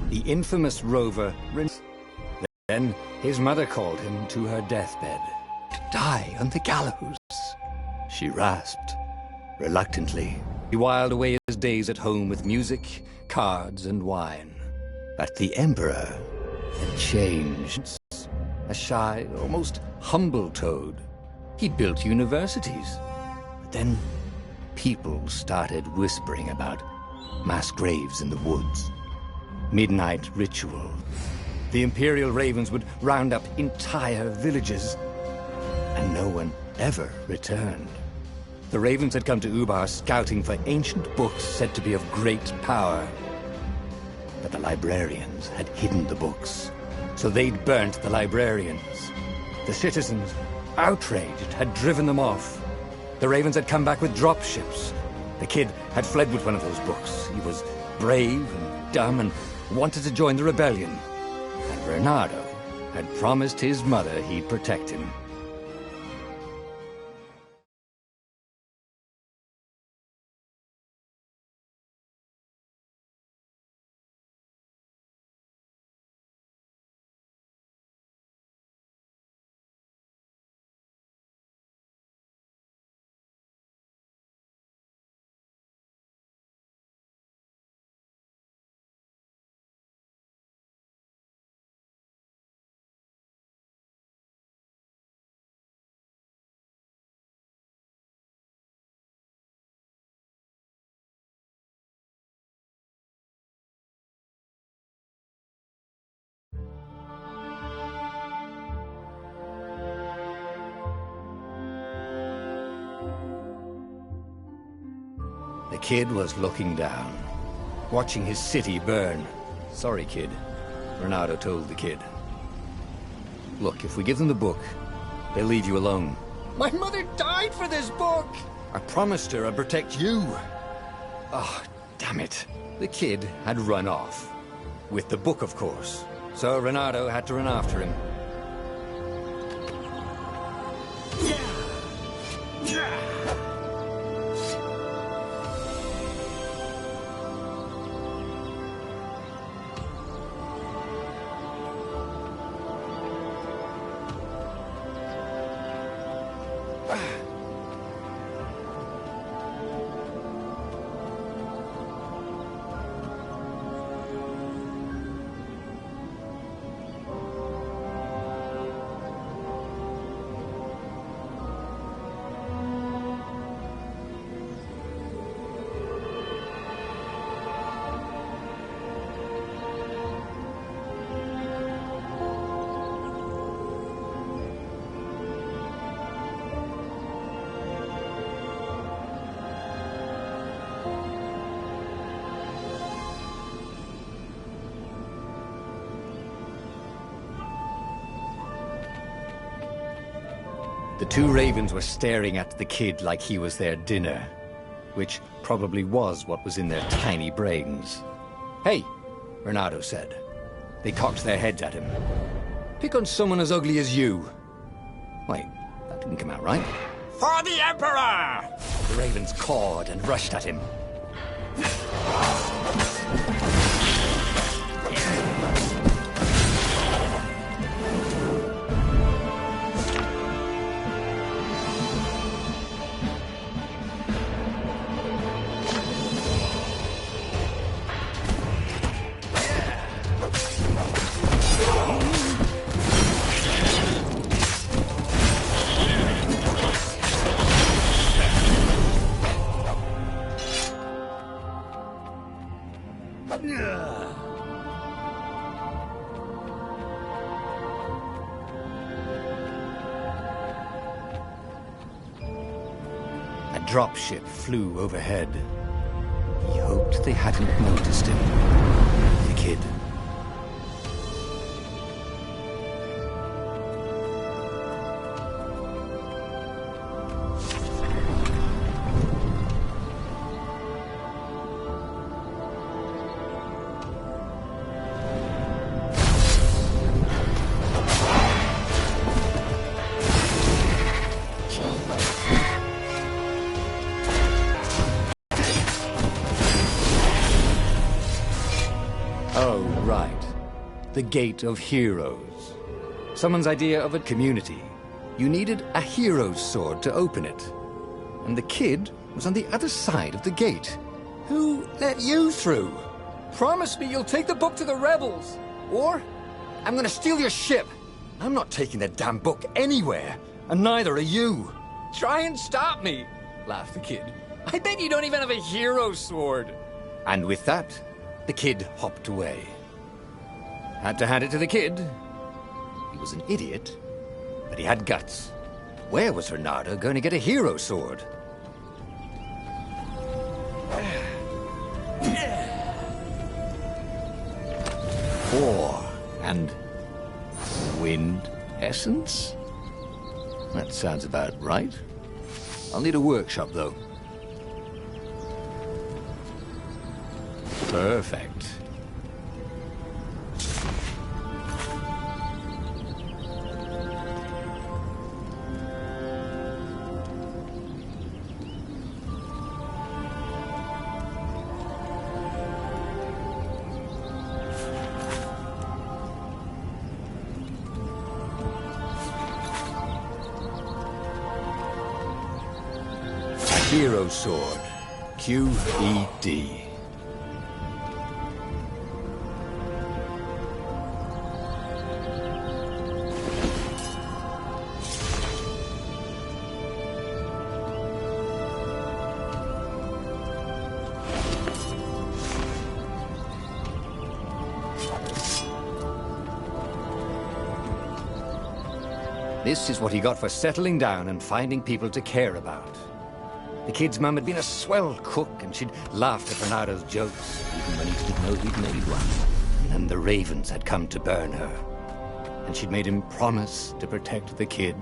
the infamous rover. Then his mother called him to her deathbed. To die on the gallows, she rasped, reluctantly. He whiled away his days at home with music, cards, and wine. But the Emperor had changed. A shy, almost humble toad. He'd built universities. But then people started whispering about mass graves in the woods, midnight rituals. The Imperial Ravens would round up entire villages, and no one ever returned. The Ravens had come to Ubar scouting for ancient books said to be of great power. But the librarians had hidden the books, so they'd burnt the librarians. The citizens, outraged, had driven them off. The Ravens had come back with dropships. The kid had fled with one of those books. He was brave and dumb and wanted to join the rebellion. And Bernardo had promised his mother he'd protect him. The kid was looking down, watching his city burn. Sorry, kid, Bernardo told the kid. Look, if we give them the book, they'll leave you alone. My mother died for this book! I promised her I'd protect you. Oh, damn it. The kid had run off. With the book, of course. So Bernardo had to run after him. The two ravens were staring at the kid like he was their dinner, which probably was what was in their tiny brains. Hey, Bernardo said. They cocked their heads at him. Pick on someone as ugly as you. Wait, that didn't come out right. For the Emperor! The ravens cawed and rushed at him. A dropship flew overhead. He hoped they hadn't noticed him. The kid. Oh, right. The Gate of Heroes. Someone's idea of a community. You needed a hero's sword to open it. And the kid was on the other side of the gate. Who let you through? Promise me you'll take the book to the rebels. Or I'm gonna steal your ship. I'm not taking that damn book anywhere. And neither are you. Try and stop me, laughed the kid. I bet you don't even have a hero's sword. And with that, the kid hopped away. Had to hand it to the kid. He was an idiot, but he had guts. Where was Renata going to get a hero sword? Ore and wind essence? That sounds about right. I'll need a workshop, though. Perfect. Hero Sword, QED. This is what he got for settling down and finding people to care about. The kid's mum had been a swell cook, and she'd laughed at Bernardo's jokes, even when he didn't know he'd made one. And the ravens had come to burn her. And she'd made him promise to protect the kid.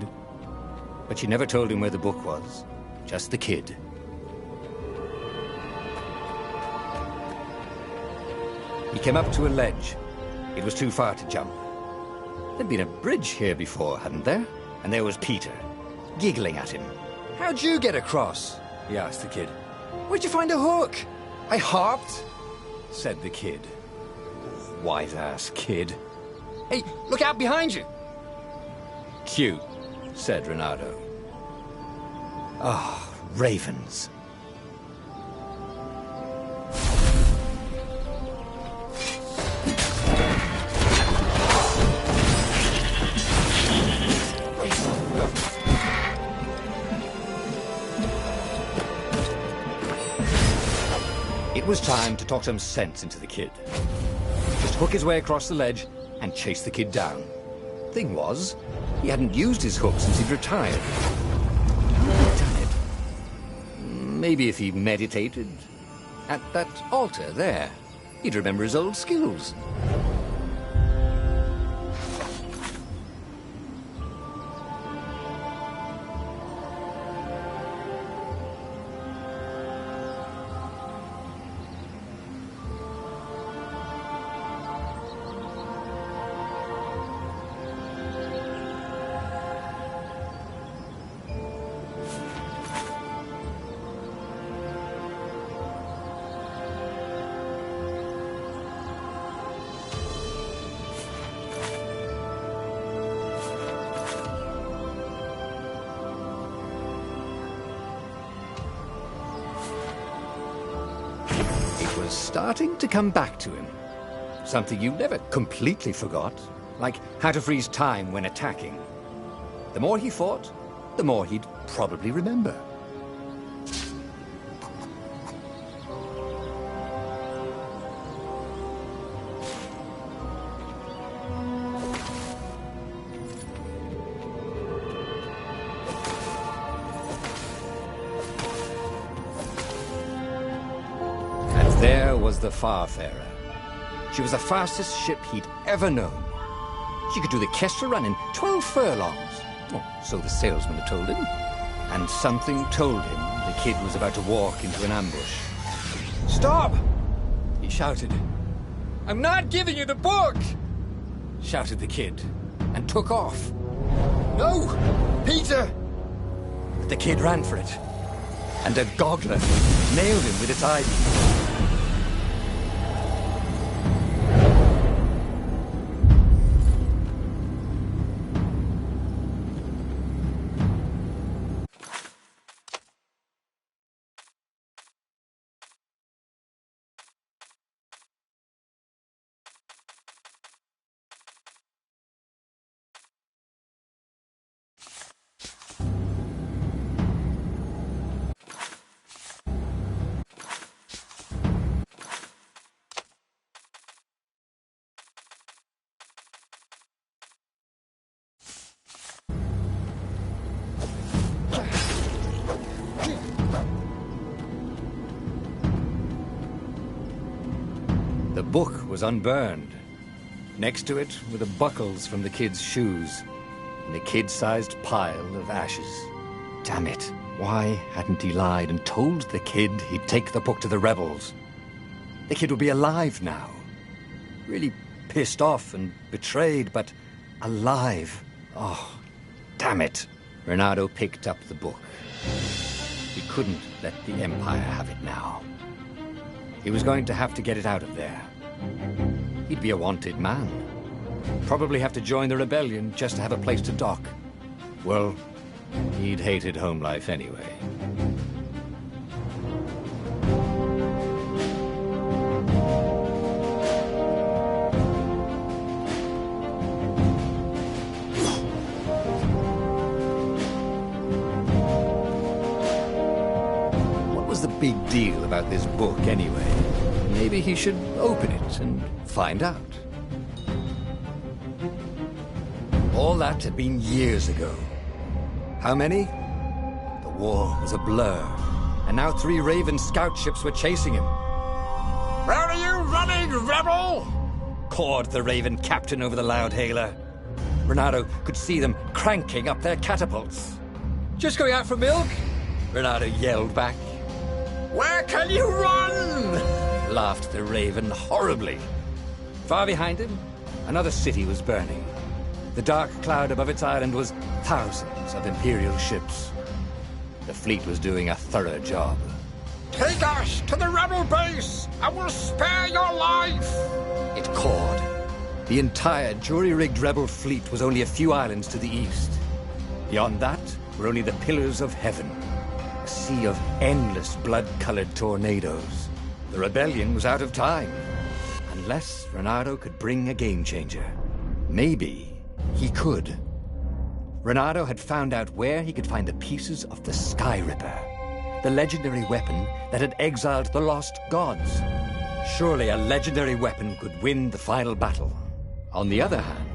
But she never told him where the book was, just the kid. He came up to a ledge. It was too far to jump. There'd been a bridge here before, hadn't there? And there was Peter, giggling at him. How'd you get across? He asked the kid. Where'd you find a hook? I hopped, said the kid. White-ass kid. Hey, look out behind you! Cute, said Renato. Ah, ravens. It was time to talk some sense into the kid. Just hook his way across the ledge and chase the kid down. Thing was, he hadn't used his hook since he'd retired. How had he done it? Maybe if he meditated. At that altar there, he'd remember his old skills. Starting to come back to him. Something you never completely forgot, like how to freeze time when attacking. The more he fought, the more he'd probably remember. There was the Farfarer. She was the fastest ship he'd ever known. She could do the Kestra run in 12 furlongs. Oh, so the salesman had told him. And something told him the kid was about to walk into an ambush. Stop! He shouted. I'm not giving you the book! Shouted the kid, and took off. No! Peter! But the kid ran for it. And a goggler nailed him with its eye beam. book was unburned. Next to it were the buckles from the kid's shoes, and a kid-sized pile of ashes. Damn it. Why hadn't he lied and told the kid he'd take the book to the rebels? The kid would be alive now. Really pissed off and betrayed, but alive. Oh, damn it. Renato picked up the book. He couldn't let the Empire have it now. He was going to have to get it out of there. He'd be a wanted man. Probably have to join the rebellion just to have a place to dock. Well, he'd hated home life anyway. What was the big deal about this book anyway? Maybe he should open it and find out. All that had been years ago. How many? The war was a blur, and now 3 Raven scout ships were chasing him. "Where are you running, rebel?" cawed the Raven captain over the loudhailer. Renato could see them cranking up their catapults. "Just going out for milk?" Renato yelled back. "Where can you run?" laughed the Raven horribly. Far behind him, another city was burning. The dark cloud above its island was thousands of Imperial ships. The fleet was doing a thorough job. "Take us to the rebel base! I will spare your life!" it cawed. The entire jury-rigged rebel fleet was only a few islands to the east. Beyond that were only the pillars of heaven, a sea of endless blood-colored tornadoes. The rebellion was out of time, unless Renato could bring a game-changer. Maybe he could. Renato had found out where he could find the pieces of the Sky Ripper, the legendary weapon that had exiled the lost gods. Surely a legendary weapon could win the final battle. On the other hand,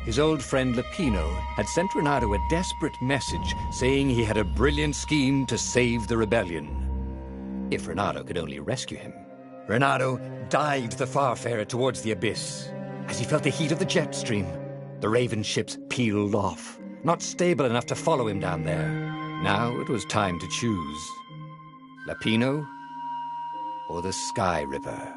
his old friend Lapino had sent Renato a desperate message saying he had a brilliant scheme to save the rebellion. If Renato could only rescue him. Renato dived the Farfarer towards the abyss. As he felt the heat of the jet stream, the Raven ships peeled off, not stable enough to follow him down there. Now it was time to choose. Lapino or the Sky Ripper.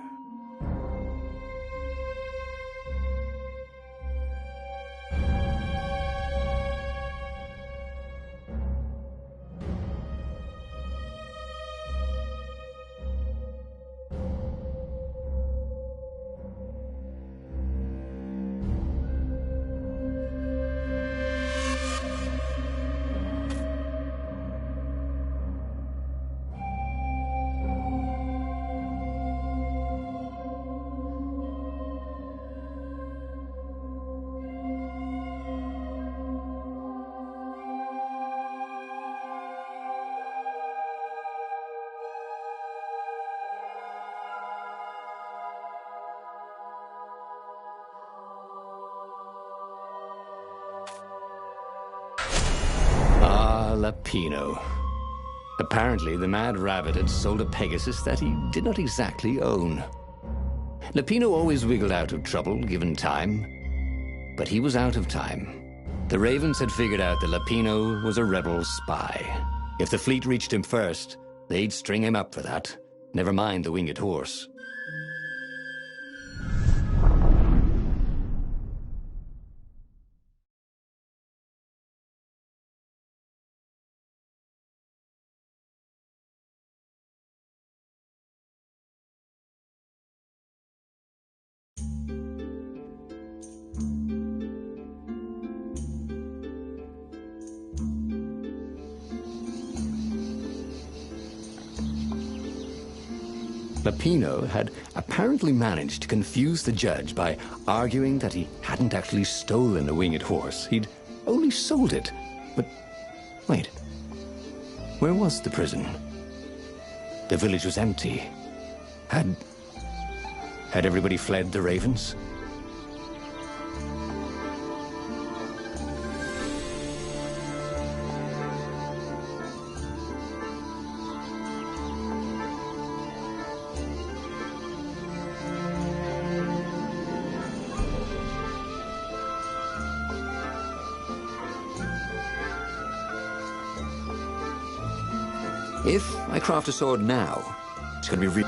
Lapino. Apparently, the Mad Rabbit had sold a Pegasus that he did not exactly own. Lapino always wiggled out of trouble, given time. But he was out of time. The Ravens had figured out that Lapino was a rebel spy. If the fleet reached him first, they'd string him up for that. Never mind the winged horse. Lapino had apparently managed to confuse the judge by arguing that he hadn't actually stolen the winged horse. He'd only sold it. But wait, where was the prison? The village was empty. Had everybody fled the Ravens? If I craft a sword now, it's going to be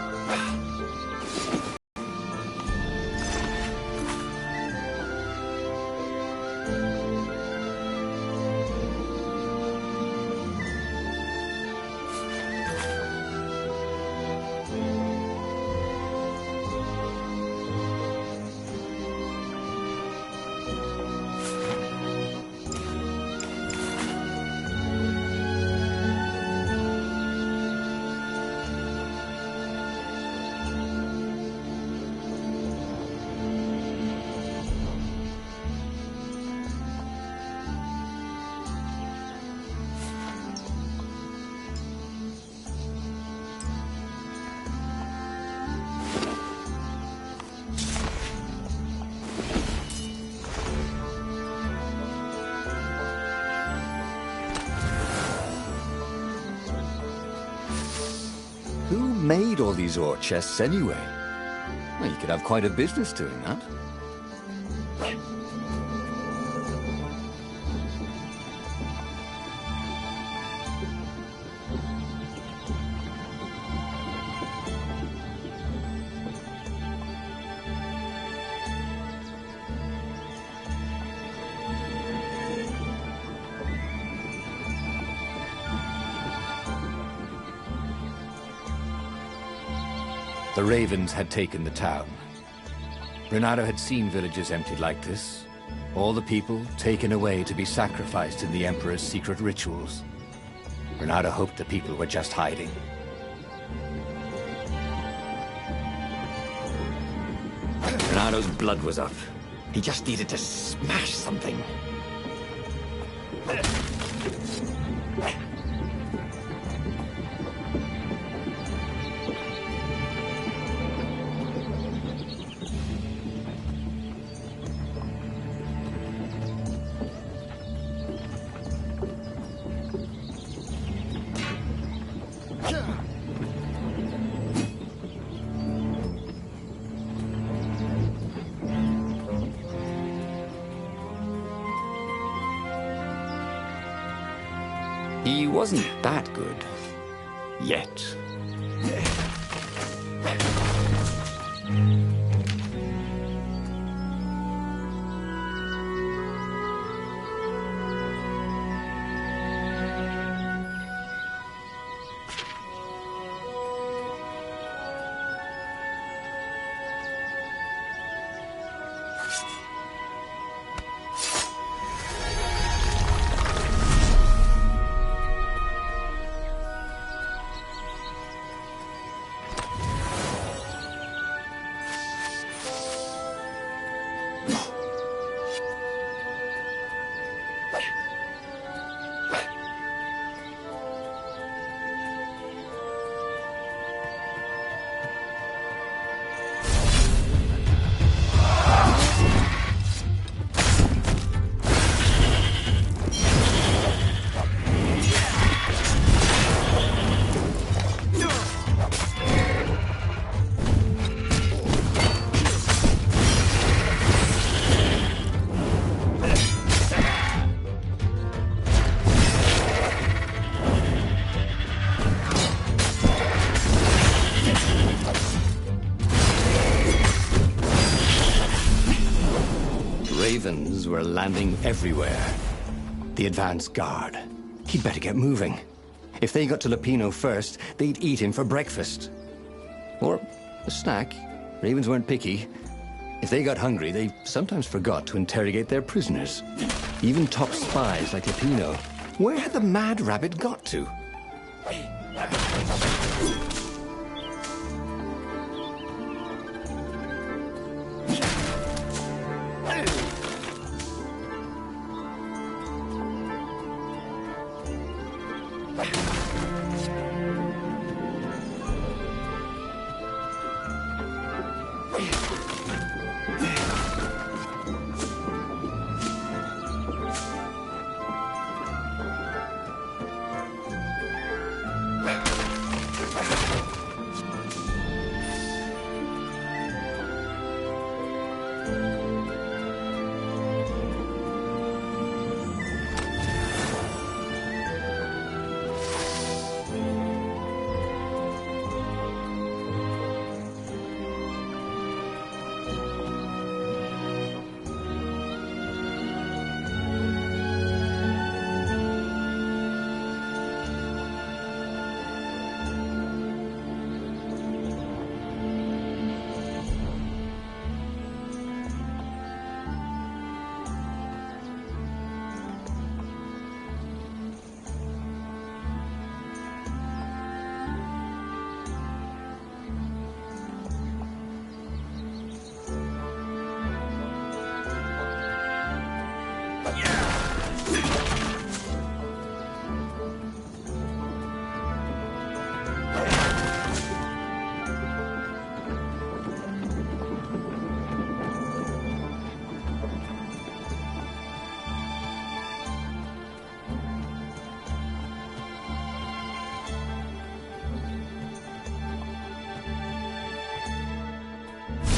made all these ore chests anyway? Well, you could have quite a business doing that. The ravens had taken the town. Renato had seen villages emptied like this. All the people taken away to be sacrificed in the Emperor's secret rituals. Renato hoped the people were just hiding. Renato's blood was up. He just needed to smash something. He wasn't that good. Yet. Ravens were landing everywhere. The advance guard. He'd better get moving. If they got to Lupino first, they'd eat him for breakfast. Or a snack. Ravens weren't picky. If they got hungry, they sometimes forgot to interrogate their prisoners. Even top spies like Lupino. Where had the mad rabbit got to?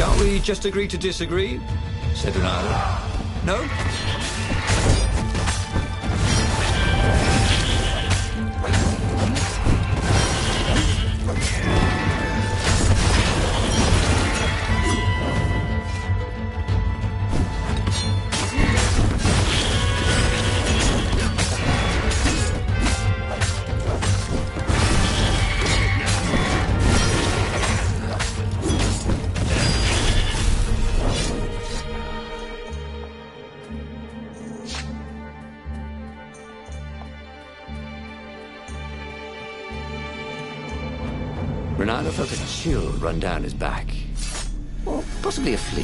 Can't we just agree to disagree? Said Renato. No? Renato felt a chill run down his back. Or possibly a flea.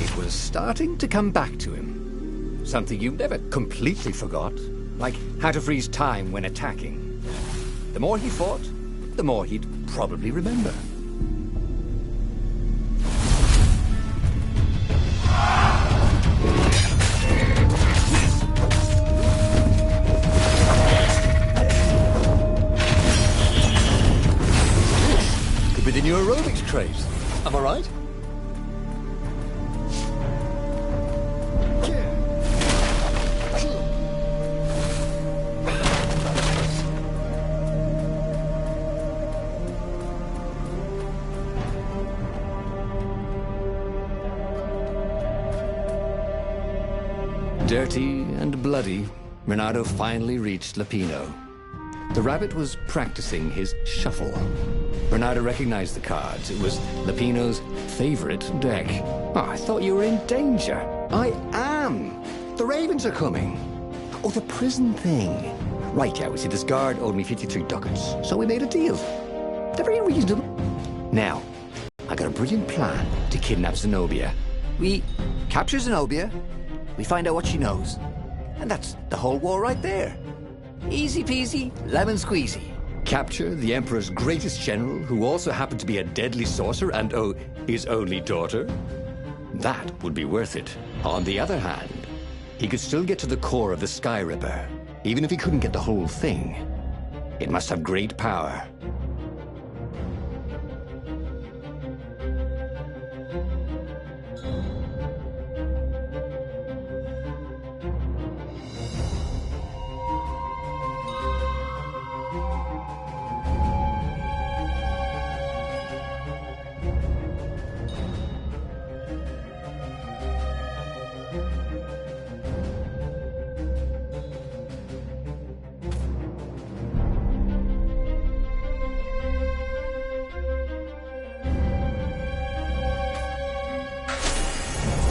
It was starting to come back to him. Something you never completely forgot. Like how to freeze time when attacking. The more he fought, the more he'd probably remember. With the new aerobics craze. Am I right? Dirty and bloody, Renato finally reached Lapino. The rabbit was practicing his shuffle. Renato recognized the cards. It was Lapino's favorite deck. Oh, I thought you were in danger. I am. The ravens are coming. Oh, the prison thing. Right, yeah, we see this guard owed me 53 ducats, so we made a deal. They're very reasonable. Now, I got a brilliant plan to kidnap Zenobia. We capture Zenobia, we find out what she knows, and that's the whole war right there. Easy peasy, lemon squeezy. Capture the Emperor's greatest general, who also happened to be a deadly sorcerer and, oh, his only daughter? That would be worth it. On the other hand, he could still get to the core of the Sky Ripper, even if he couldn't get the whole thing. It must have great power.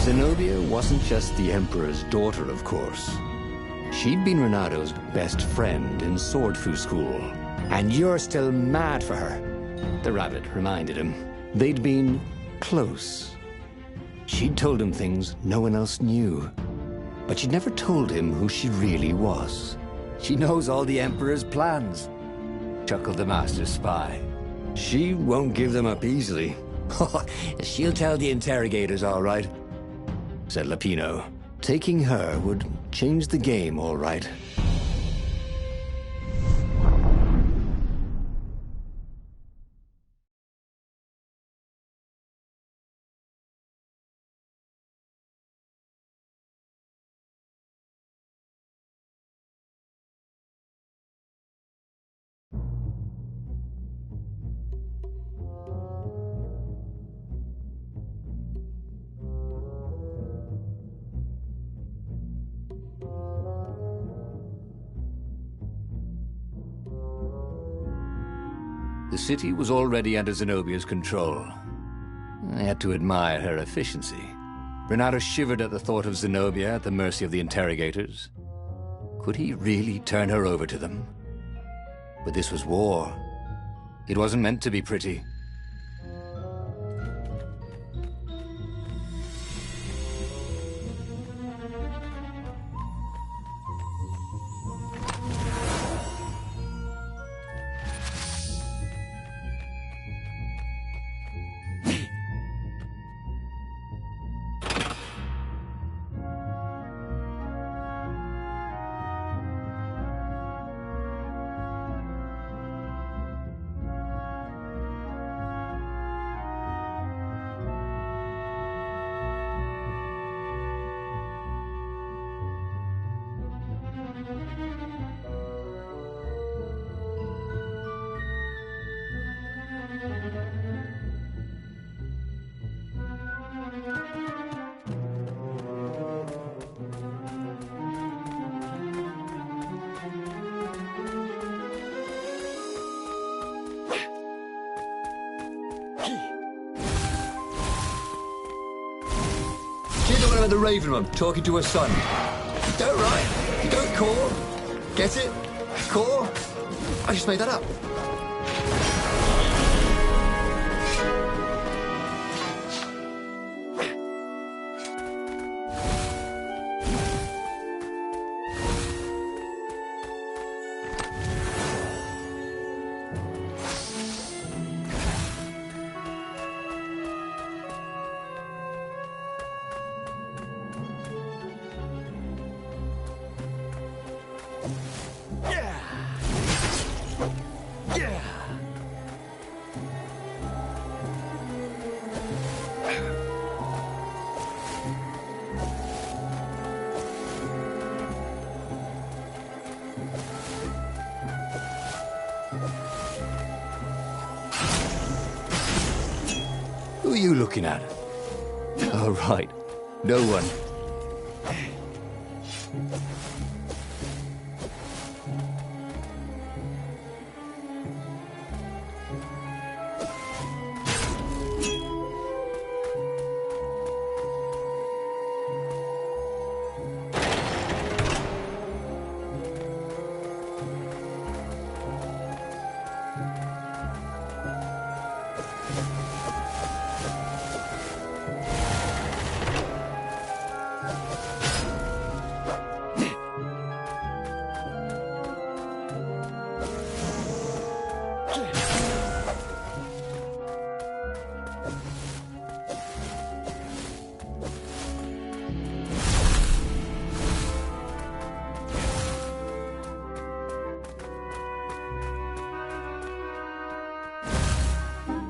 Zenobia wasn't just the Emperor's daughter, of course. She'd been Renato's best friend in Sword Fu school. And you're still mad for her, the rabbit reminded him. They'd been close. She'd told him things no one else knew. But she'd never told him who she really was. She knows all the Emperor's plans, chuckled the master spy. She won't give them up easily. She'll tell the interrogators, all right, said Lapino. Taking her would change the game, all right. The city was already under Zenobia's control. I had to admire her efficiency. Renato shivered at the thought of Zenobia at the mercy of the interrogators. Could he really turn her over to them? But this was war. It wasn't meant to be pretty. sound of the Raven one talking to her son. Don't write. Don't call. Get it? Call? I just made that up. Who are you looking at? Oh, right. No one.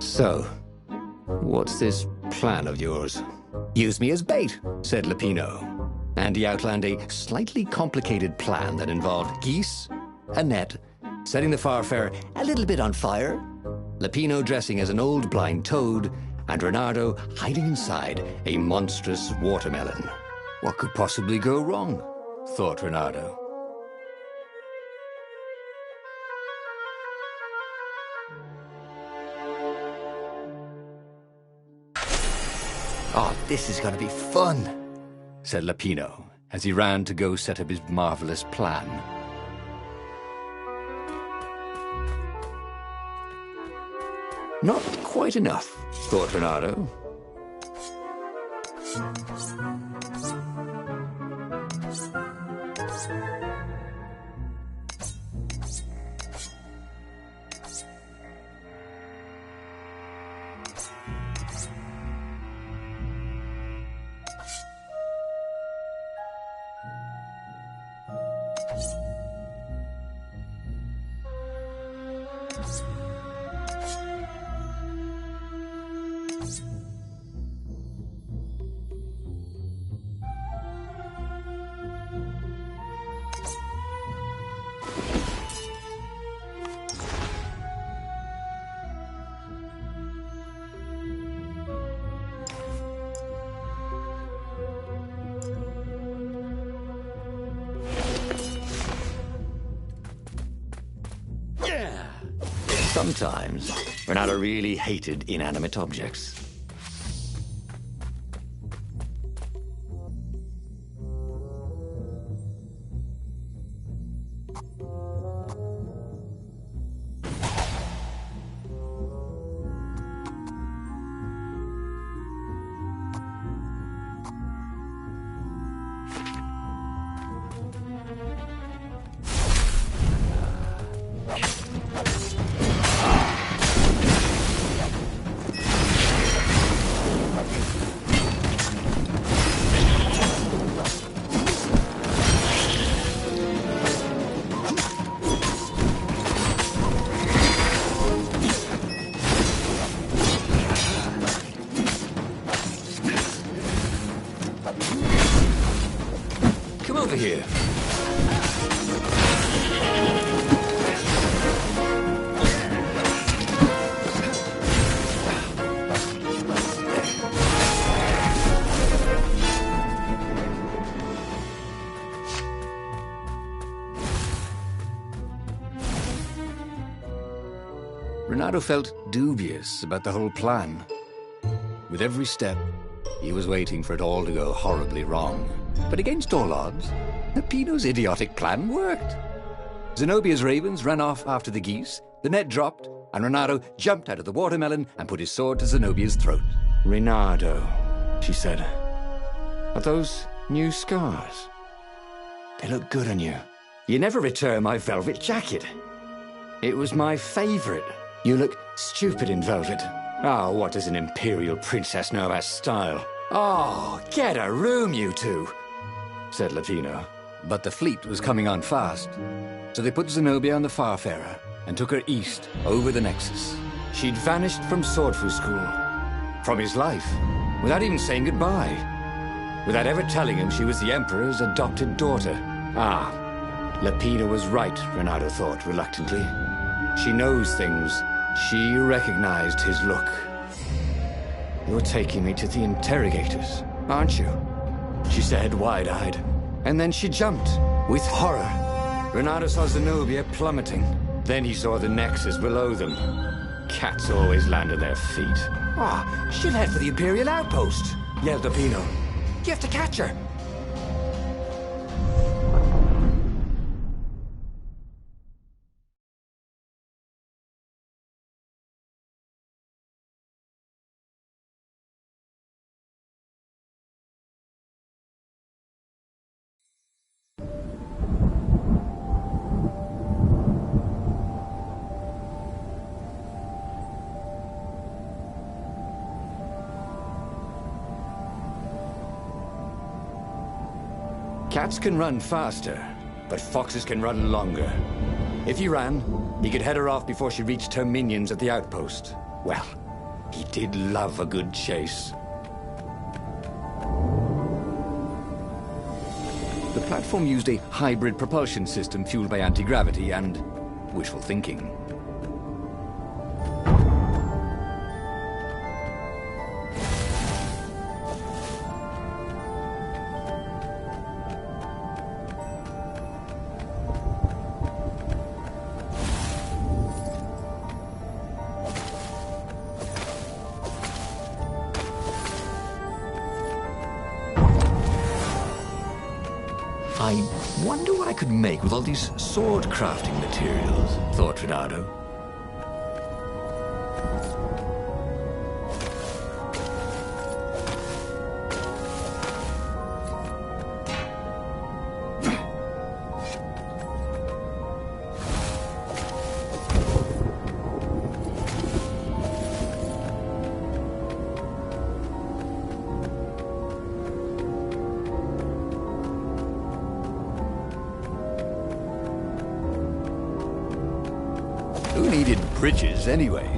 So, what's this plan of yours? Use me as bait, said Lupino. And he outlined a slightly complicated plan that involved geese, a net, setting the Farfarer a little bit on fire, Lupino dressing as an old blind toad, and Reynardo hiding inside a monstrous watermelon. What could possibly go wrong? Thought Reynardo. Oh, this is going to be fun, said Lupino, as he ran to go set up his marvelous plan. Not quite enough, thought Reynardo. Sometimes, Reynardo really hated inanimate objects. Here. Reynardo felt dubious about the whole plan. With every step, He was waiting for it all to go horribly wrong. But against all odds, Peppino's idiotic plan worked. Zenobia's ravens ran off after the geese, the net dropped, and Renato jumped out of the watermelon and put his sword to Zenobia's throat. Renato, she said. Are those new scars? They look good on you. You never return my velvet jacket. It was my favorite. You look stupid in velvet. Oh, what does an imperial princess know about style? Oh, get a room, you two, said Latino. But the fleet was coming on fast, so they put Zenobia on the Farfarer and took her east over the Nexus. She'd vanished from Swordfu School, from his life, without even saying goodbye, without ever telling him she was the Emperor's adopted daughter. Ah, Lapina was right, Renato thought reluctantly. She knows things. She recognized his look. You're taking me to the interrogators, aren't you? She said, wide-eyed. And then she jumped, with horror. Renato saw Zenobia plummeting. Then he saw the Nexus below them. Cats always land on their feet. Ah, she'll head for the Imperial outpost, yelled Lapino. You have to catch her. Cats can run faster, but foxes can run longer. If he ran, he could head her off before she reached her minions at the outpost. Well, he did love a good chase. The platform used a hybrid propulsion system fueled by anti-gravity and wishful thinking. I wonder what I could make with all these sword crafting materials, thought Renato. Who needed bridges anyway?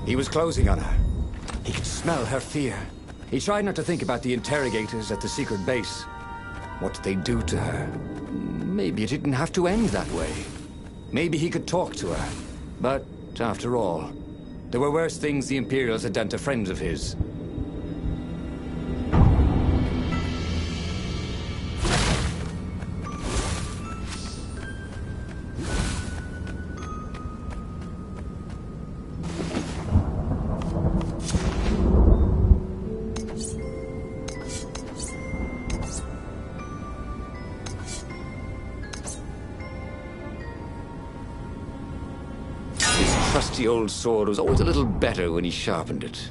He was closing on her. He could smell her fear. He tried not to think about the interrogators at the secret base. What did they do to her? Maybe it didn't have to end that way. Maybe he could talk to her. But, after all, There were worse things the Imperials had done to friends of his. The old sword was always a little better when he sharpened it.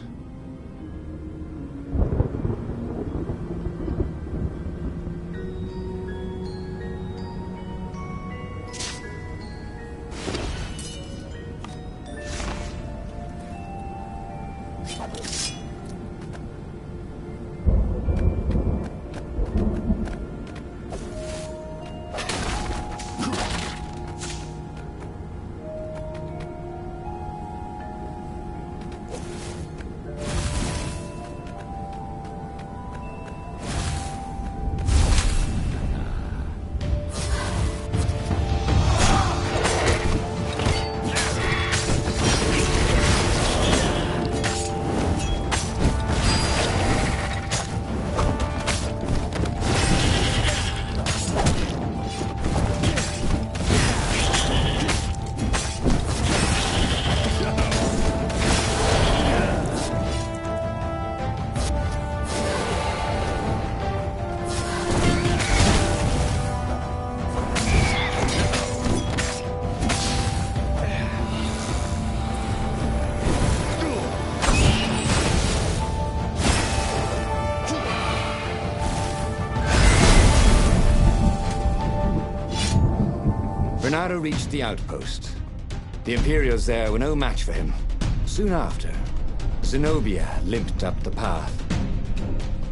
Renato reached the outpost. The Imperials there were no match for him. Soon after, Zenobia limped up the path.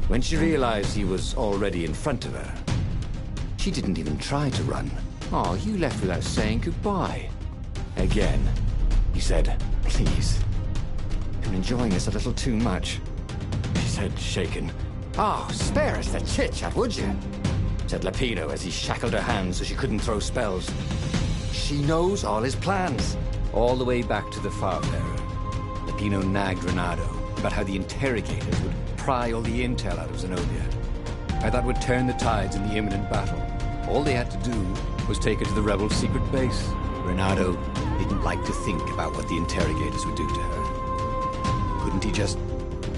When she realized he was already in front of her, she didn't even try to run. "Oh, you left without saying goodbye." Again, he said, "Please, I'm enjoying this a little too much," she said, shaken. "Oh, spare us the chit-chat, would you?" said Lapino as he shackled her hands so she couldn't throw spells. She knows all his plans. All the way back to the Farfarer, Lapino nagged Renato about how the interrogators would pry all the intel out of Zenobia. How that would turn the tides in the imminent battle. All they had to do was take her to the rebel secret base. Renato didn't like to think about what the interrogators would do to her. Couldn't he just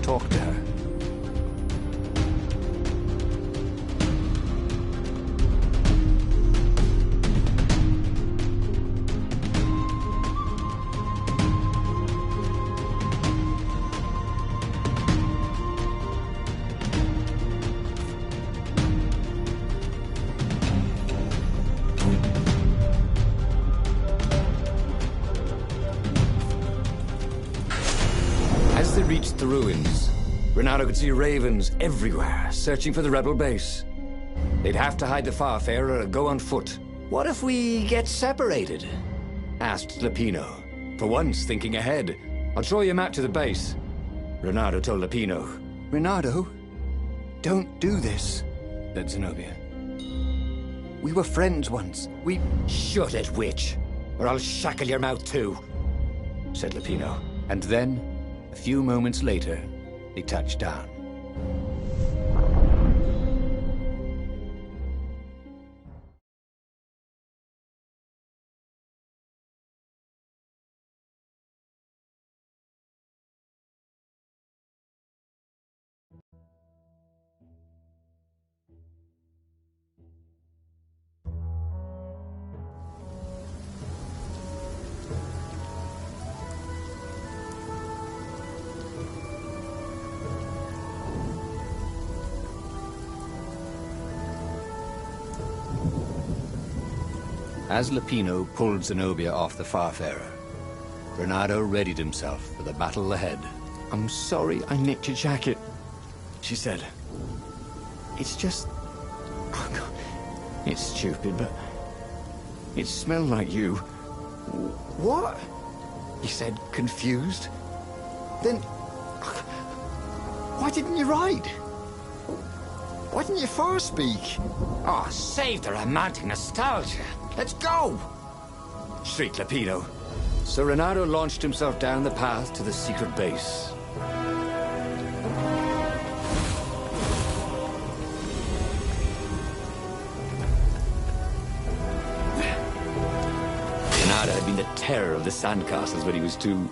talk to her? Reached the ruins, Renato could see ravens everywhere, searching for the rebel base. They'd have to hide the Farfarer or go on foot. "What if we get separated?" asked Lapino, for once thinking ahead. "I'll show you a map to the base," Renato told Lapino. "Renato, don't do this," said Zenobia. "We were friends once. We..." "Shut it, witch, or I'll shackle your mouth too," said Lapino. And then, a few moments later, they touched down. As Lapino pulled Zenobia off the Farfarer, Renato readied himself for the battle ahead. "I'm sorry I nicked your jacket," she said. "It's just... oh God, it's stupid, but it smelled like you." "What?" he said, confused. "Then... why didn't you ride? Why didn't you far speak?" "Oh, save the romantic nostalgia. Let's go!" shrieked Lapino. So Renato launched himself down the path to the secret base. Renato had been the terror of the sandcastles when he was 2.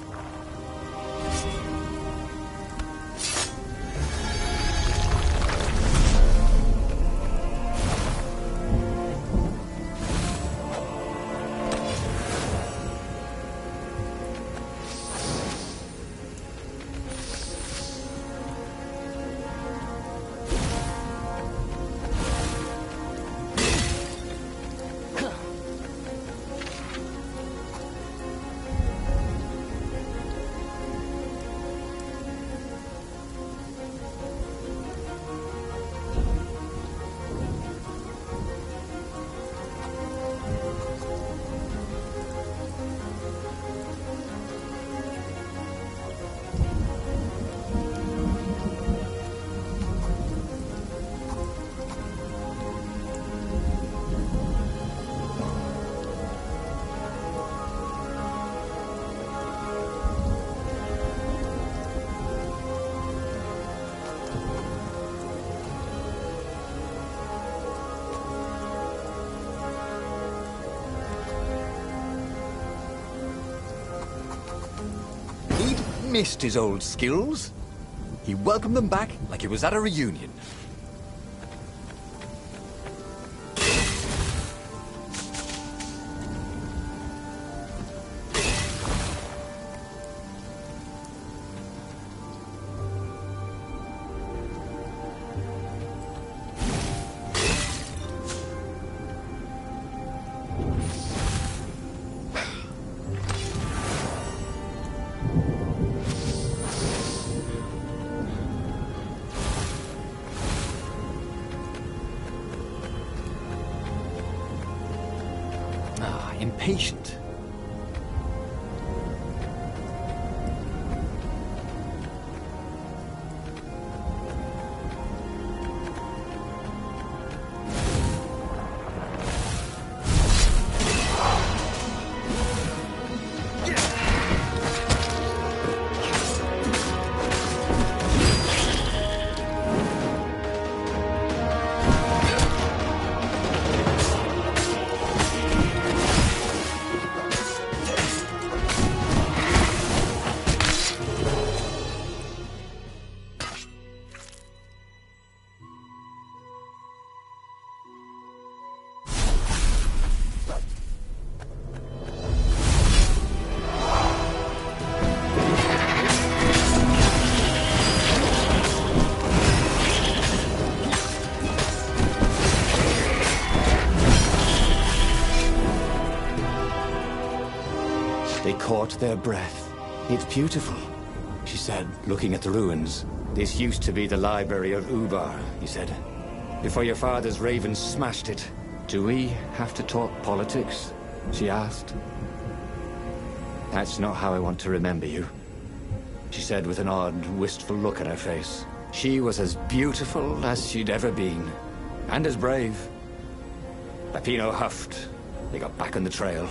Missed his old skills. He welcomed them back like he was at a reunion. Impatient. They caught their breath. It's beautiful, she said, looking at the ruins. This used to be the library of Ubar, he said. Before your father's ravens smashed it. Do we have to talk politics? She asked. That's not how I want to remember you, she said with an odd, wistful look on her face. She was as beautiful as she'd ever been, and as brave. Peppino huffed. They got back on the trail.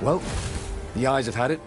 Well, the eyes have had it.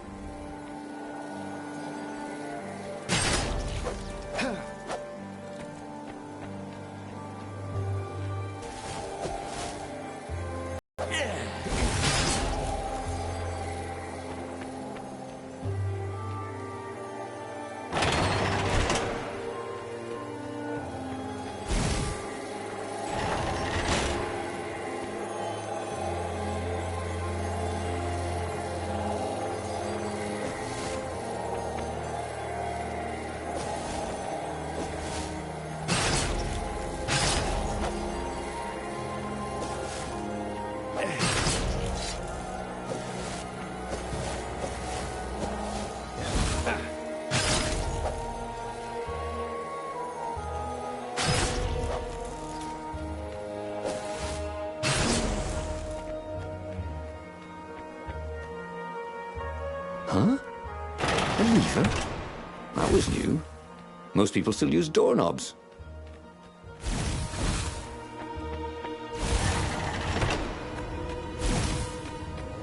Huh? A lever? That was new. Most people still use doorknobs.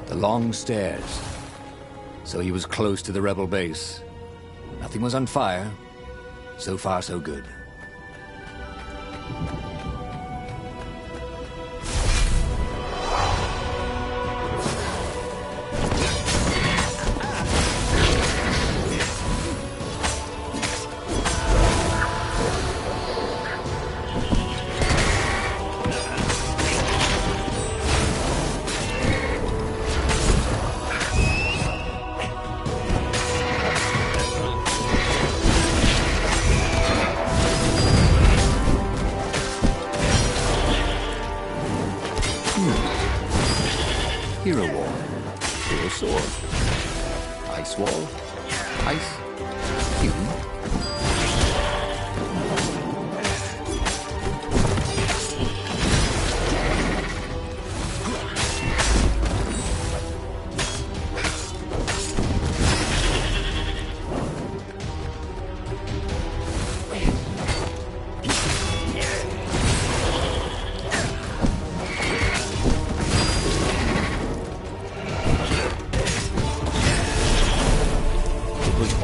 The long stairs. So he was close to the rebel base. Nothing was on fire. So far, so good. Hero wall, hero sword, ice wall, ice, human.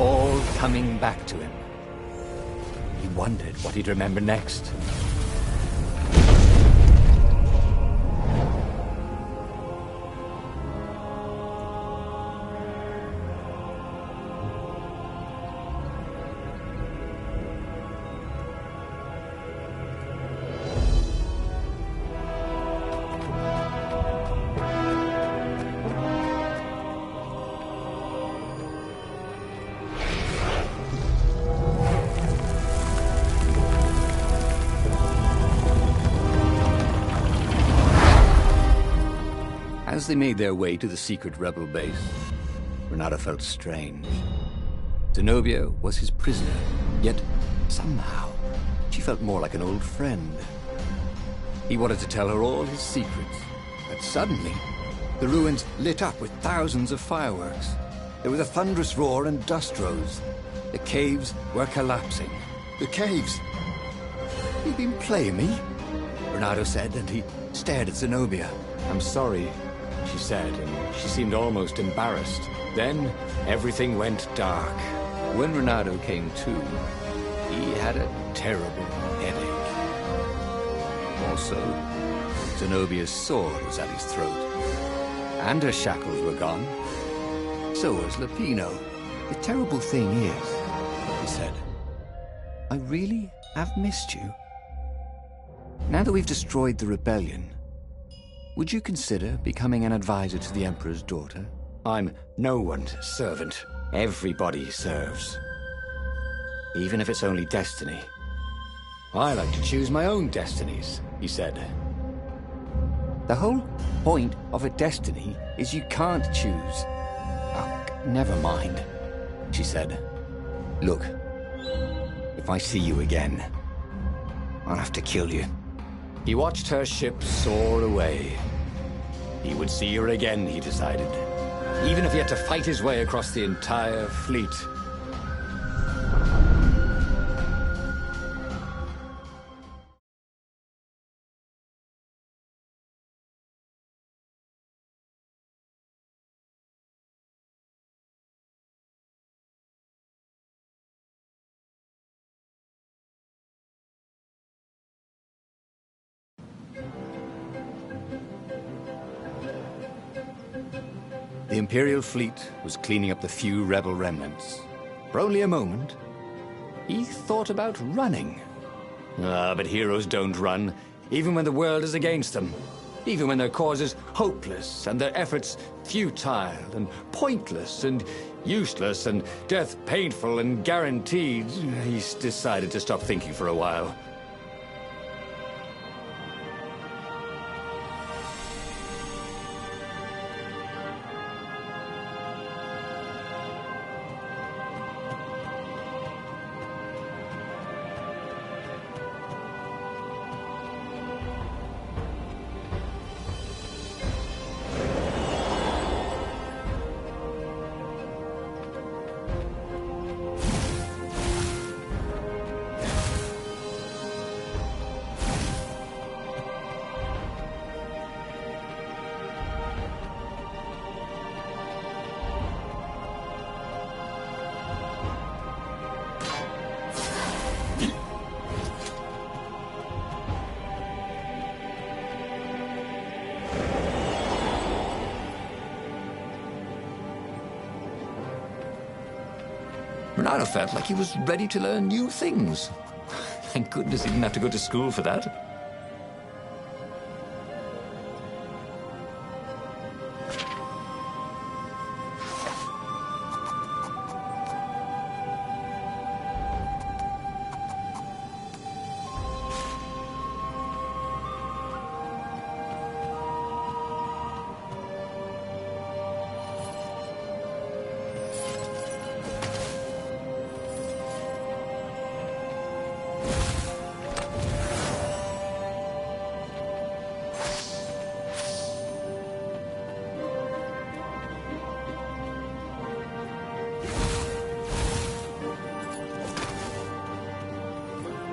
All coming back to him. He wondered what he'd remember next. As they made their way to the secret rebel base, Renato felt strange. Zenobia was his prisoner, yet somehow she felt more like an old friend. He wanted to tell her all his secrets, but suddenly the ruins lit up with thousands of fireworks. There was a thunderous roar and dust rose. The caves were collapsing. The caves! You've been playing me? Renato said, and he stared at Zenobia. I'm sorry, she said, and she seemed almost embarrassed. Then everything went dark. When Renato came to, he had a terrible headache. Also, Zenobia's sword was at his throat. And her shackles were gone. So was Lupino. The terrible thing is, he said, I really have missed you. Now that we've destroyed the rebellion, would you consider becoming an advisor to the Emperor's daughter? I'm no one's servant. Everybody serves. Even if it's only destiny. I like to choose my own destinies, he said. The whole point of a destiny is you can't choose. Oh, never mind, she said. Look, if I see you again, I'll have to kill you. He watched her ship soar away. He would see her again, he decided. Even if he had to fight his way across the entire fleet. The Imperial fleet was cleaning up the few rebel remnants. For only a moment, he thought about running. But heroes don't run, even when the world is against them. Even when their cause is hopeless, and their efforts futile, and pointless, and useless, and death painful and guaranteed. He's decided to stop thinking for a while. Renato felt like he was ready to learn new things. Thank goodness he didn't have to go to school for that.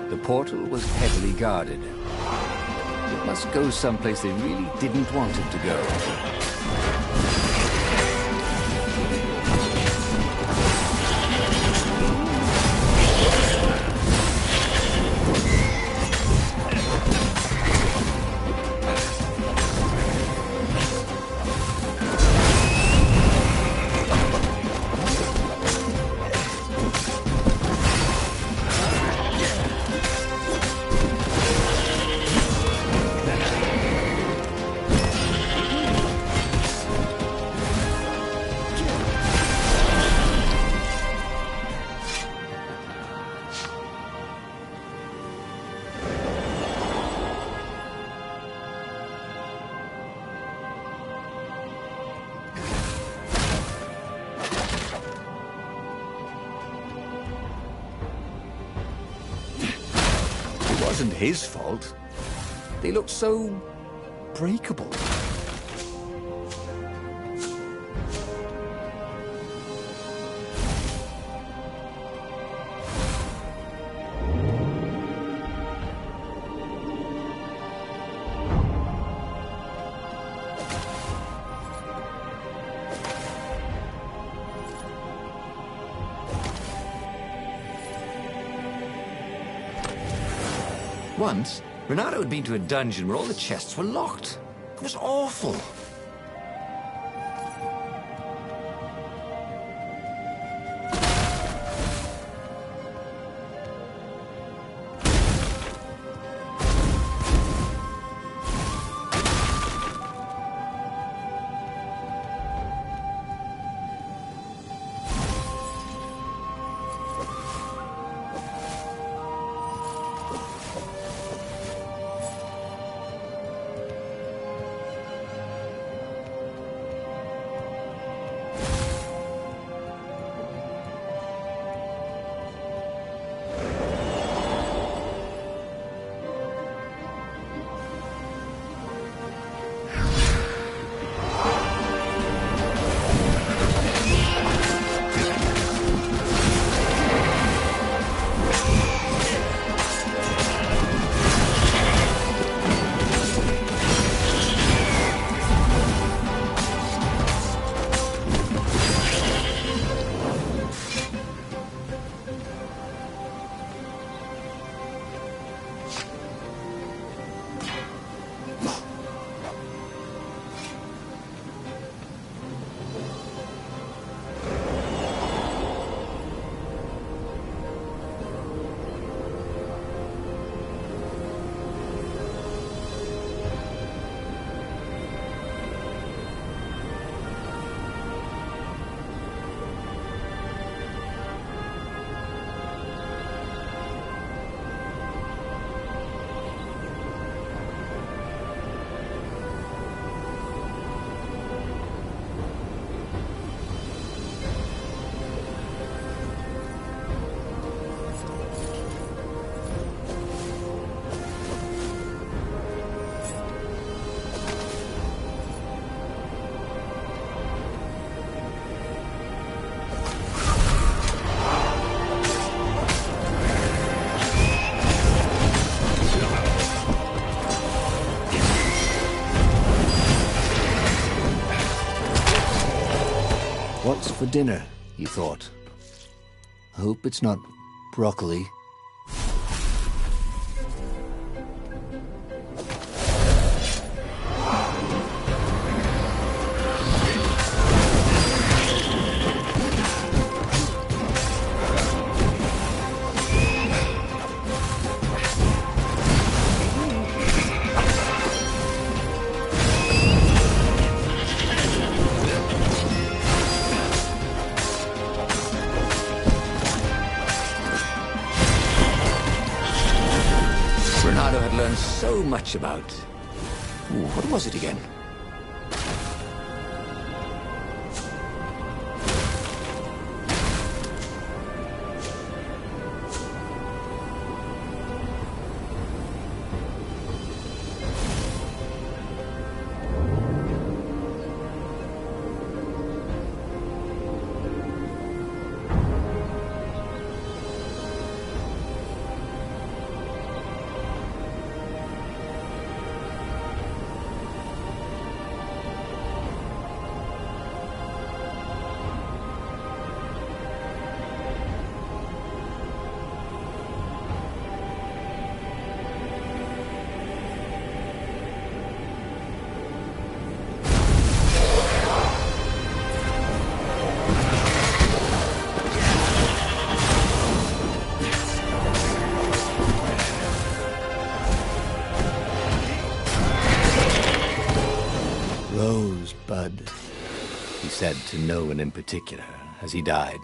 The portal was heavily guarded. It must go someplace they really didn't want it to go. It wasn't his fault. They looked so breakable. Once, Renato had been to a dungeon where all the chests were locked. It was awful. What's for dinner, he thought. I hope it's not broccoli. learn so much about. Ooh, what was it again? Rosebud, he said to no one in particular as he died.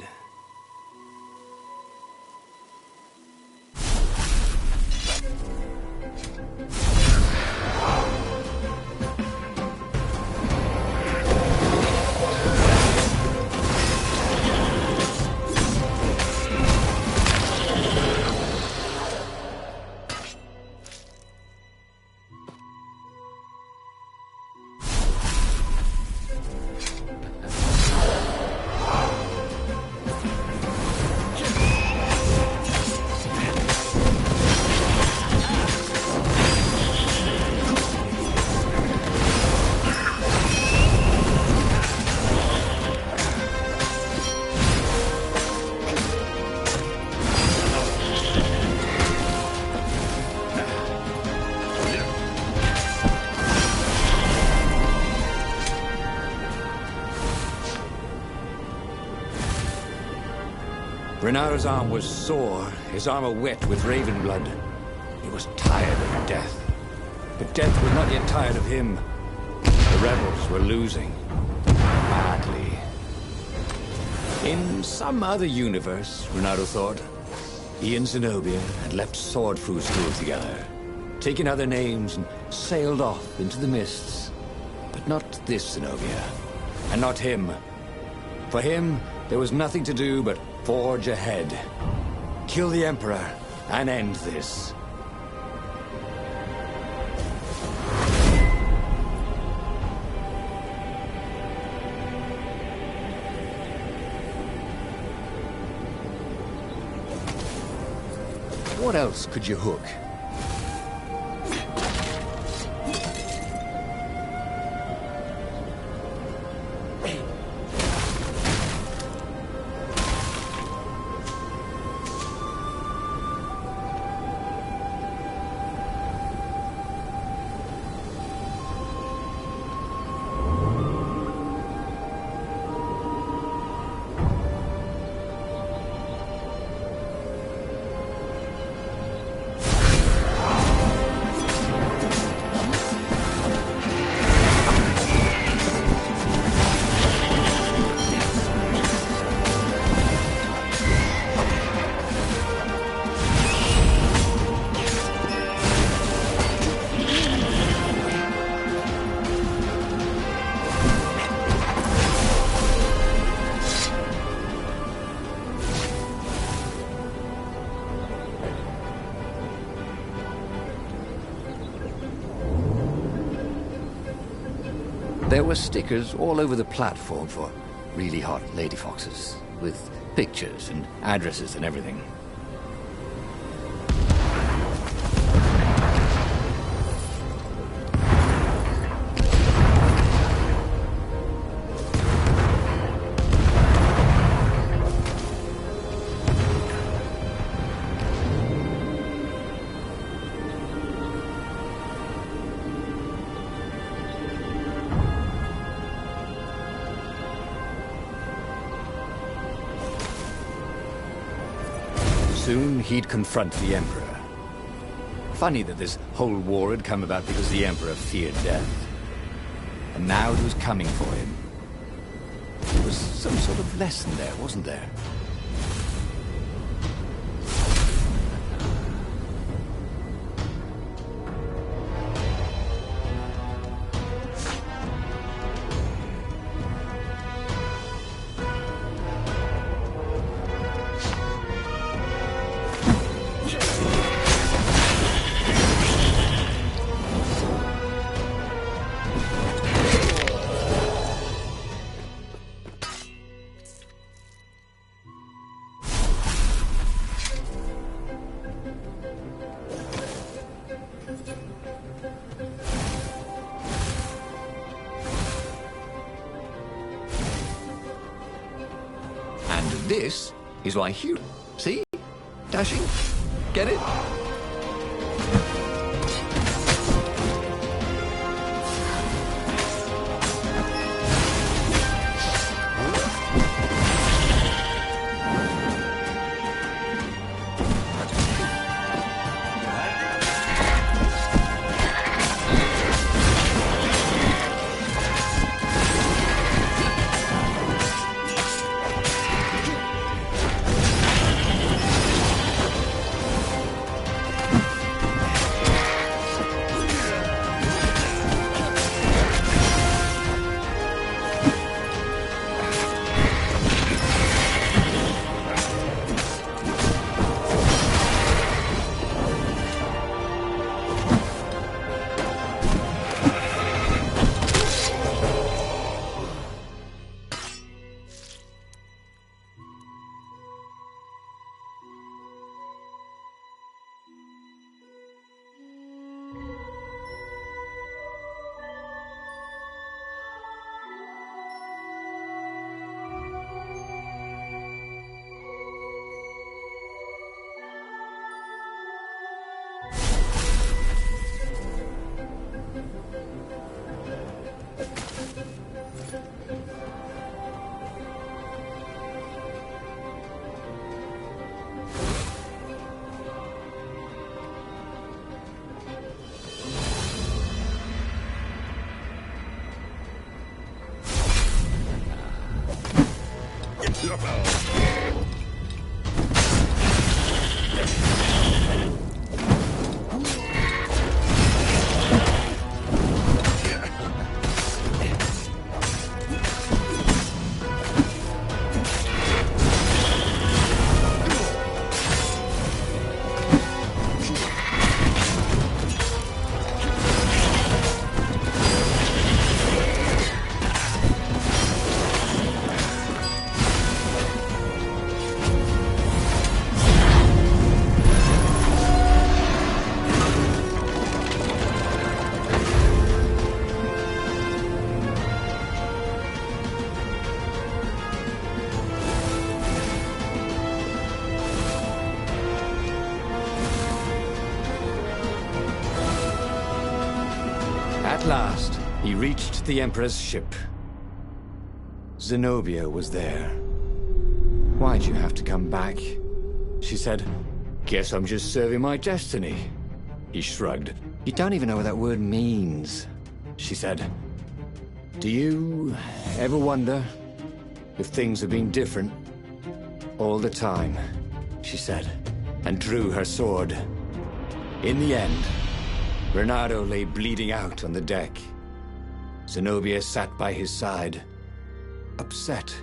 Renaro's arm was sore, his armor wet with raven blood. He was tired of death. But death was not yet tired of him. The rebels were losing. Badly. In some other universe, Renaro thought, he and Zenobia had left sword-fu school together, taken other names and sailed off into the mists. But not this Zenobia, and not him. For him, there was nothing to do but forge ahead. Kill the Emperor and end this. What else could you hook? There were stickers all over the platform for really hot lady foxes, with pictures and addresses and everything. Soon he'd confront the Emperor. Funny that this whole war had come about because the Emperor feared death. And now it was coming for him. There was some sort of lesson there, wasn't there? And this is why Hugh... See? Dashing? Get it? At last, he reached the Emperor's ship. Zenobia was there. "Why'd you have to come back?" she said. "Guess I'm just serving my destiny." He shrugged. "You don't even know what that word means," she said. "Do you ever wonder if things have been different all the time?" she said, and drew her sword. In the end, Bernardo lay bleeding out on the deck. Zenobia sat by his side, upset.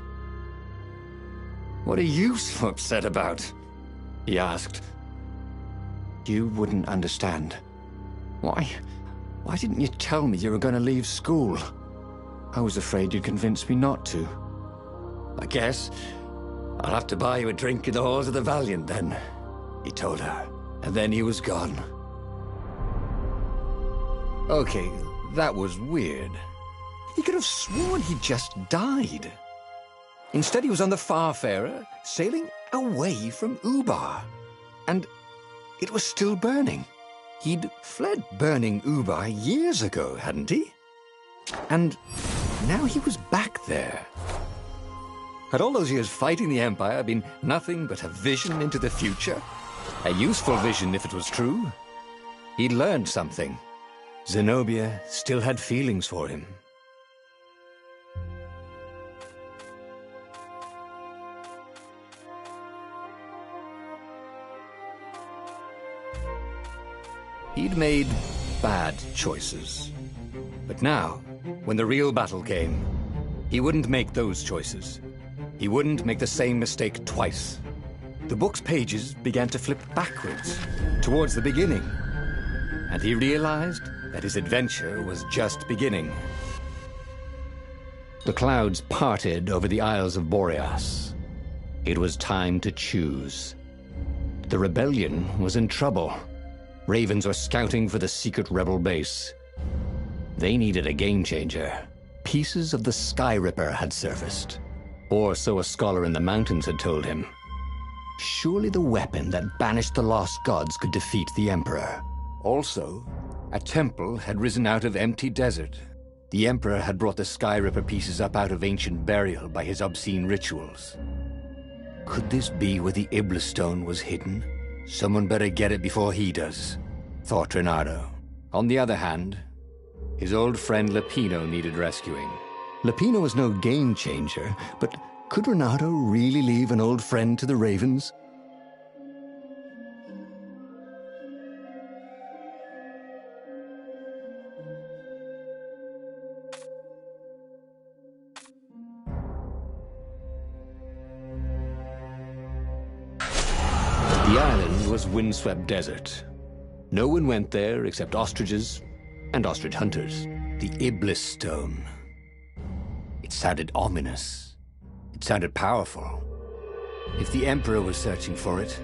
"What are you so upset about?" he asked. "You wouldn't understand. Why didn't you tell me you were going to leave school? I was afraid you'd convince me not to." "I guess I'll have to buy you a drink in the halls of the Valiant then," he told her, and then he was gone. Okay, that was weird. He could have sworn he just died. Instead, he was on the Farfarer, sailing away from Ubar. And it was still burning. He'd fled burning Ubar years ago, hadn't he? And now he was back there. Had all those years fighting the Empire been nothing but a vision into the future? A useful vision if it was true. He'd learned something. Zenobia still had feelings for him. He'd made bad choices. But now, when the real battle came, he wouldn't make those choices. He wouldn't make the same mistake twice. The book's pages began to flip backwards, towards the beginning. And he realized that his adventure was just beginning. The clouds parted over the Isles of Boreas. It was time to choose. The rebellion was in trouble. Ravens were scouting for the secret rebel base. They needed a game changer. Pieces of the Sky Ripper had surfaced. Or so a scholar in the mountains had told him. Surely the weapon that banished the lost gods could defeat the Emperor. Also, a temple had risen out of empty desert. The Emperor had brought the Sky Ripper pieces up out of ancient burial by his obscene rituals. Could this be where the Iblis stone was hidden? Someone better get it before he does, thought Reynardo. On the other hand, his old friend Lapino needed rescuing. Lapino was no game changer, but could Reynardo really leave an old friend to the ravens? The island was windswept desert. No one went there except ostriches and ostrich hunters. The Iblis stone. It sounded ominous. It sounded powerful. If the Emperor was searching for it,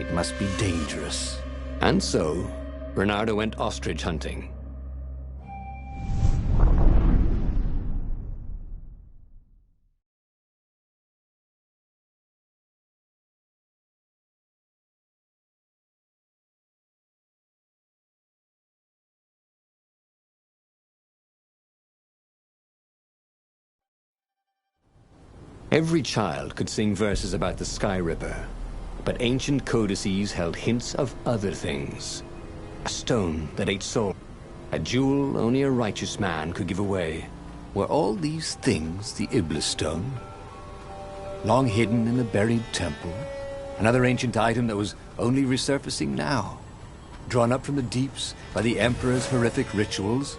it must be dangerous. And so, Reynardo went ostrich hunting. Every child could sing verses about the Sky Ripper, but ancient codices held hints of other things. A stone that ate soul, a jewel only a righteous man could give away. Were all these things the Iblis stone? Long hidden in a buried temple? Another ancient item that was only resurfacing now? Drawn up from the deeps by the Emperor's horrific rituals?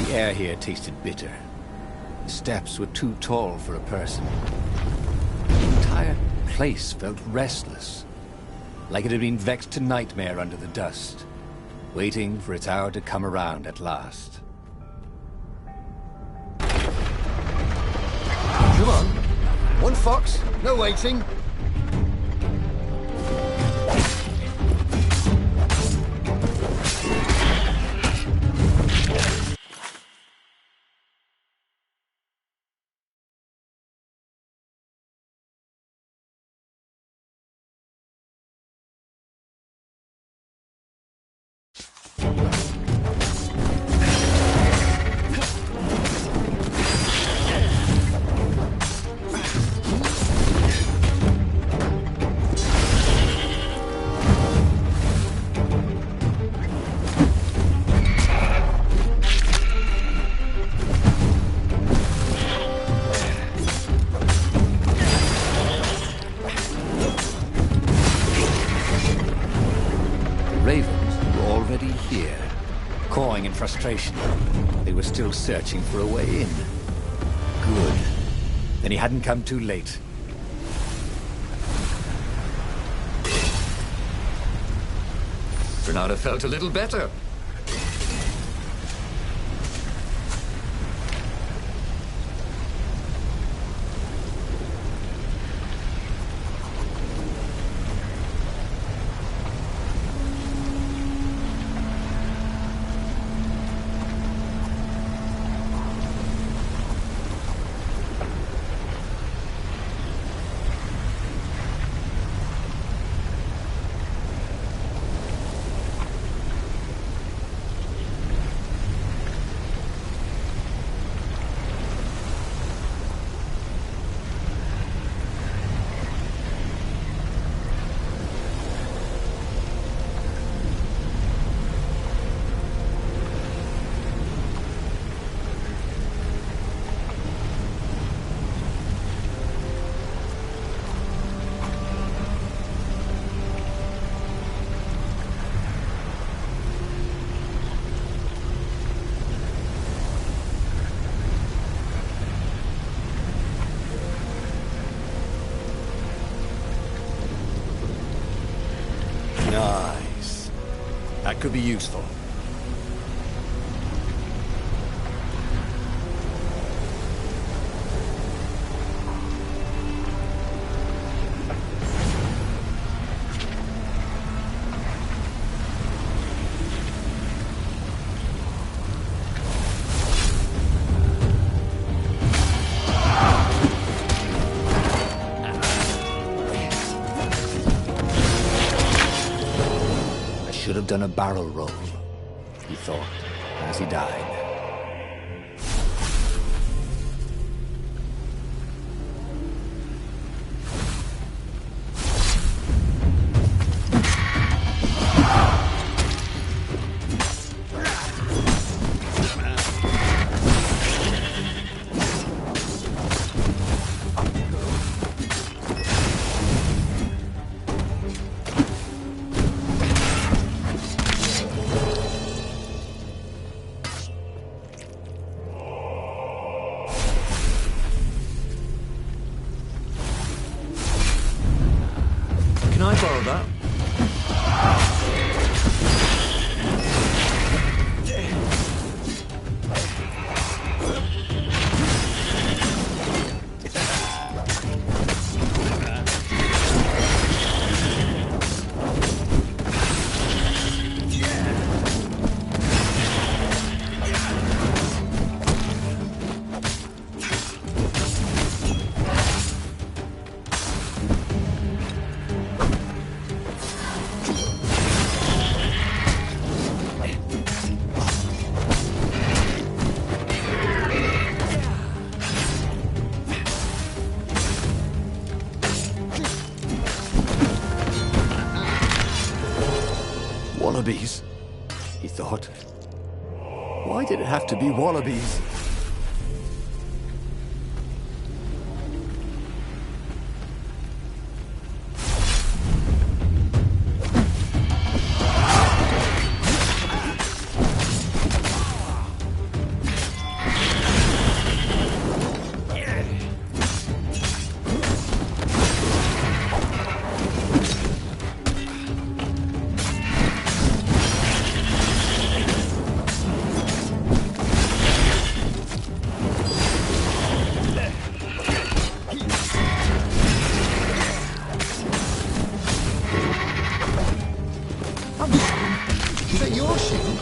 The air here tasted bitter. The steps were too tall for a person. The entire place felt restless, like it had been vexed to nightmare under the dust, waiting for its hour to come around at last. Come on. One fox, no waiting. Cawing in frustration. They were still searching for a way in. Good. Then he hadn't come too late. Reynardo felt a little better. could be useful. Should have done a barrel roll, he thought, as he died. Can I borrow that? Wallabies, he thought. Why did it have to be wallabies? Is that your shield?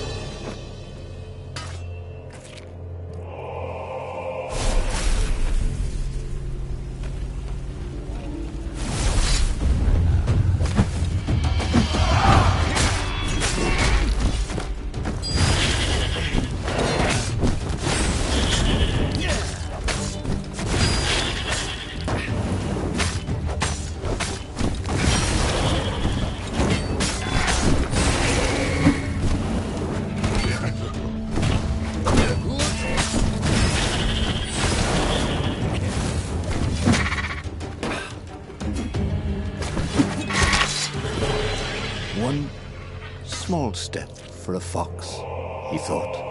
One small step for a fox, he thought.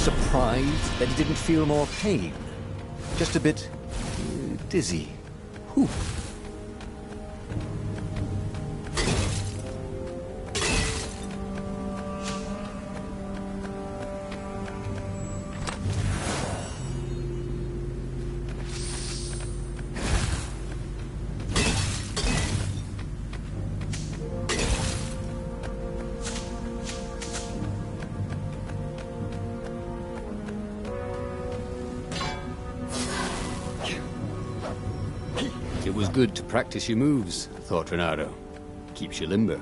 Surprised that he didn't feel more pain. Just a bit dizzy. Whew. Good to practice your moves, thought Renato. Keeps you limber.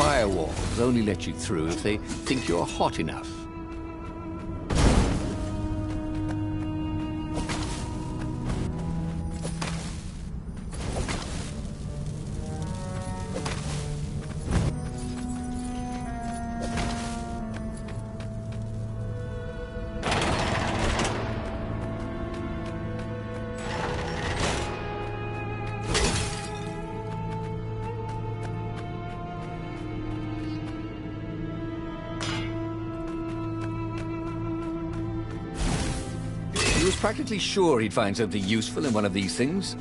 Firewalls only let you through if they think you're hot enough. He was practically sure he'd find something useful in one of these things.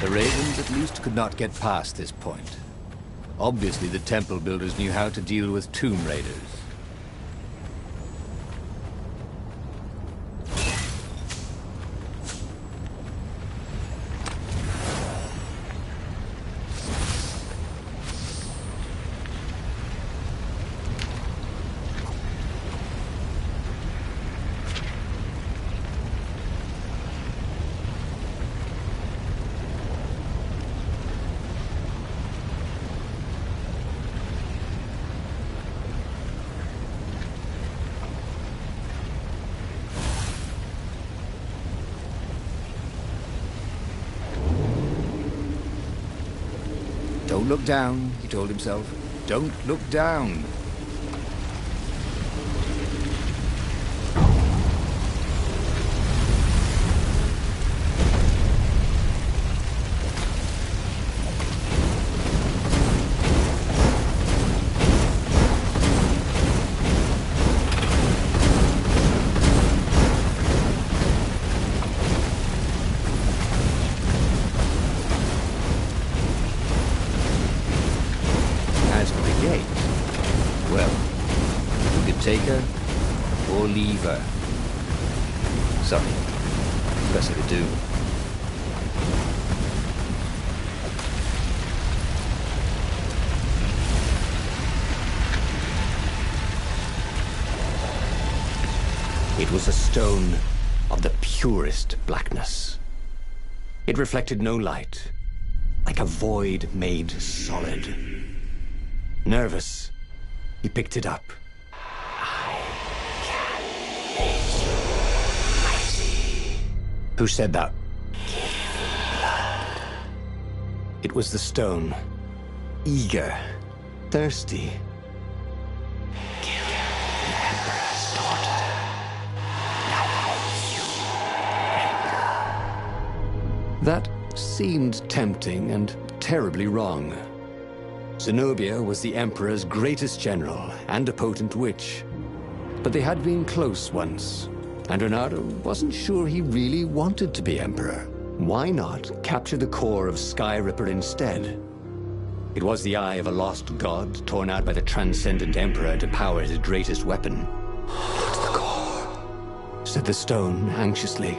The Ravens at least could not get past this point. Obviously, the temple builders knew how to deal with tomb raiders. Don't look down, he told himself. Don't look down. Take her or leave her. Sorry, best to do. It was a stone of the purest blackness. It reflected no light, like a void made solid. Nervous, he picked it up. Who said that? It was the stone. Eager. Thirsty. Kill the Emperor's daughter. That seemed tempting and terribly wrong. Zenobia was the Emperor's greatest general and a potent witch. But they had been close once, and Renato wasn't sure he really wanted to be Emperor. Why not capture the core of Sky Ripper instead? It was the eye of a lost god torn out by the Transcendent Emperor to power his greatest weapon. What's the core? Said the stone anxiously.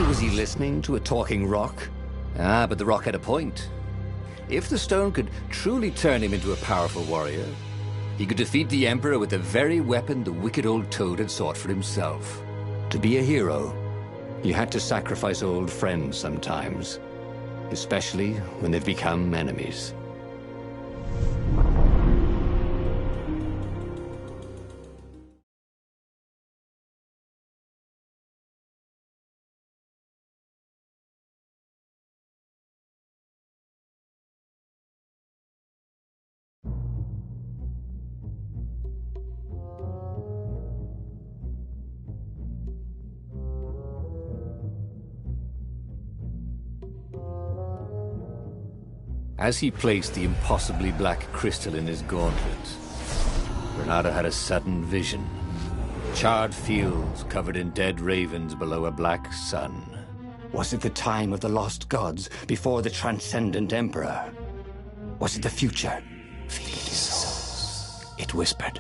Was he listening to a talking rock? Ah, but the rock had a point. If the stone could truly turn him into a powerful warrior, he could defeat the Emperor with the very weapon the wicked old toad had sought for himself. To be a hero, you had to sacrifice old friends sometimes, especially when they've become enemies. As he placed the impossibly black crystal in his gauntlet, Renato had a sudden vision. Charred fields covered in dead ravens below a black sun. Was it the time of the lost gods before the Transcendent Emperor? Was it the future? Feed souls, it whispered.